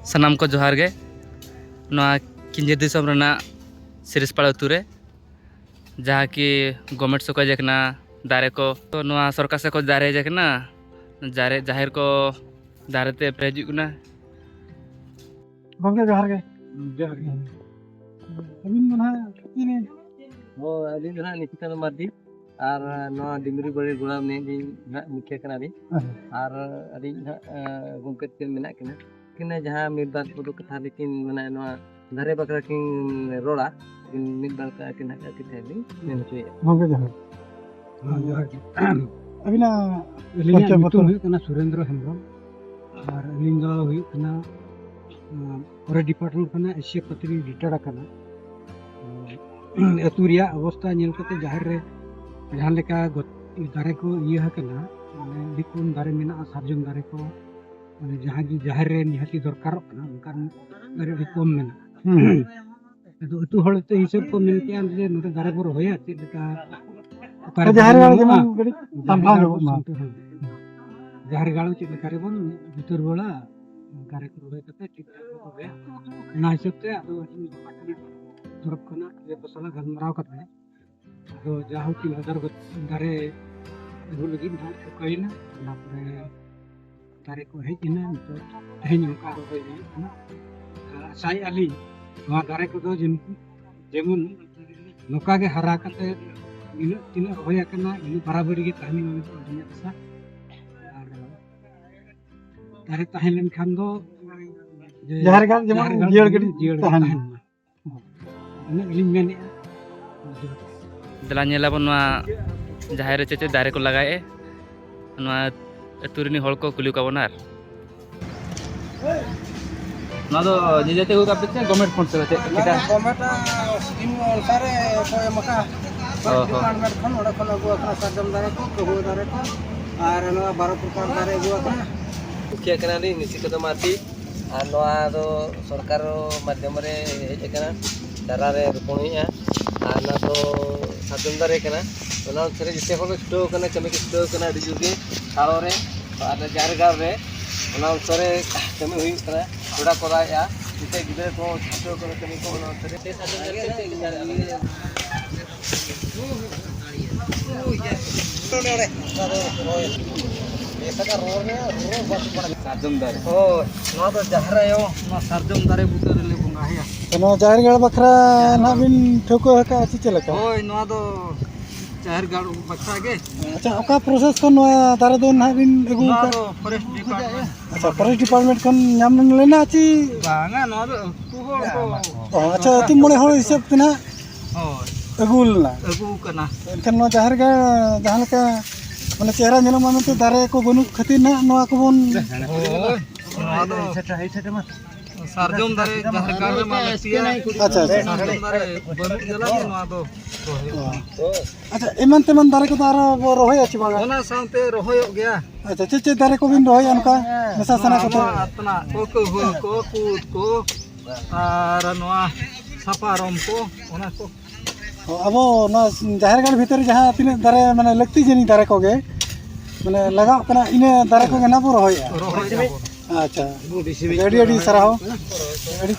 सानाम को जोहार गे किंजर दिसम रना सिरिसपाड़ा अतुरे जहाँ कि गवर्नमेंट से को जेकना दारे को तो सरकार से को दारे जेकना जारे जाहिर को दारे ते पेजुकना गंगे जोहार गे अबिन मना किने हो अलिन ना निकिता मार्दी और नवा डिमरी बड़े गुड़ा में भी ना मुख्य कना भी और अलिन ना गुमके तिन मिना किना किना जहाँ मिरबाद पुदु कथा लेकिन मना नवा धारे बकरा किन रोड़ा किन मिरबाद का किन हका किथे भी नेन चुए गंगे जोहार अबिना अलिन मितुम हुई कना सुरेंद्र हेम्ब्रम और अलिन दो हुई कना और डिपार्टमेंट कना एशिया पत्री रिटायर्ड कना अतुरिया अवस्था नेल कते जाहिर रे जहाँ लेका दारे को इया कना माने दिकुन दारे मेना सार्जम दारे को माने जहाँ की जाहिर रे निहाती दरकार कना उनकान दारे दिकुम मेना तो अतु हड़ते हिसाब को मिलते हैं जे नोटे दारे को होया चेक लेका जाहिर गाल जेमन गड़ी संभाल मा जाहिर गाल चेक लेका रे बन भितर बड़ा दारे को होय कते ठीक हो गया ना हिसाब ते अदो तरफ कना ये पसला गलमराव कते तो जाहु 3000 दारे एगो लगी ना कइना ना परे दारे को हेजिना तो हेनि का होइना साई अली नवा दारे को दो जेमन नोका के हरा कते इन तीन होया कना इन बराबरी के तहनी में तो दुनिया दसा और दारे तहन लेन खान दो जाहिर गाल जेमन जियड़ गड़ी तहन इन लिन मेने दला नेलाबन जहाँ रे चेचे दारे को लगाए अतुरनी हल को कुली काबनार निजेते हुआ पे गवर्नमेंट फंड से किटा गवर्नमेंट स्कीम अनुसार को मका डिपार्टमेंट खन ओडा खन अगु अपना साजम दारे को कबो दारे को और नवा 12 प्रकार दारे अगु अपना मुखिया कना रे निसी कदम आती और नवा दो सरकार माध्यम रे हे कना दारा रे रोपणिया और ना तो साजम दारे कना ओना सरे जिते हल स्टो कना कमी स्टो कना डिजुगे तालो रे और जार गाव रे ओना सरे कमी हुई कना थोड़ा कोराया जिते गिदरे को स्टो कना कमी को ओना सरे ते साजम सार्जम दारे ओ नवा तो जहरायो नवा सार्जम दारे बुतर ले बंगा है नो जाहिर गाल बखरा ना बिन ठोको हका अछि चलका ओय नवा तो जहर गाड़ बच्चा के अच्छा ओका प्रोसेस को नो दारे दो ना बिन एगु नवा तो फॉरेस्ट डिपार्टमेंट अच्छा फॉरेस्ट डिपार्टमेंट कोन नाम लेना अछि बांगा नवा तो तू हो अच्छा तुम मोले हो हिसाब तना ओय अगुल ना अगु कना एनखान नो जाहिर गा जहां लका माने चेहरा नेलो माने तो दारे को बनु खातिर ना नोआ को बन ओय नवा तो सेटा मा सार्जम दारे जहर गाड़ रे माने सिया अच्छा सार्जम दारे बनु जला नवा तो अच्छा एमन तेमन दारे को दारा वो रोहय अछि बागा ओना साउते रोहयो गया अच्छा चे दारे को बिन रोहय अनका नसा सना को अपना को कूद को और नवा सापारम को ओना को अब ना जाहिर गाड़ भीतर जहाँ तीन दारे माने लगती जनी दारे को गे माने लगाव कना इने दारे को ना रोहय रोहयो अच्छा गाड़ी सराहो गाड़ी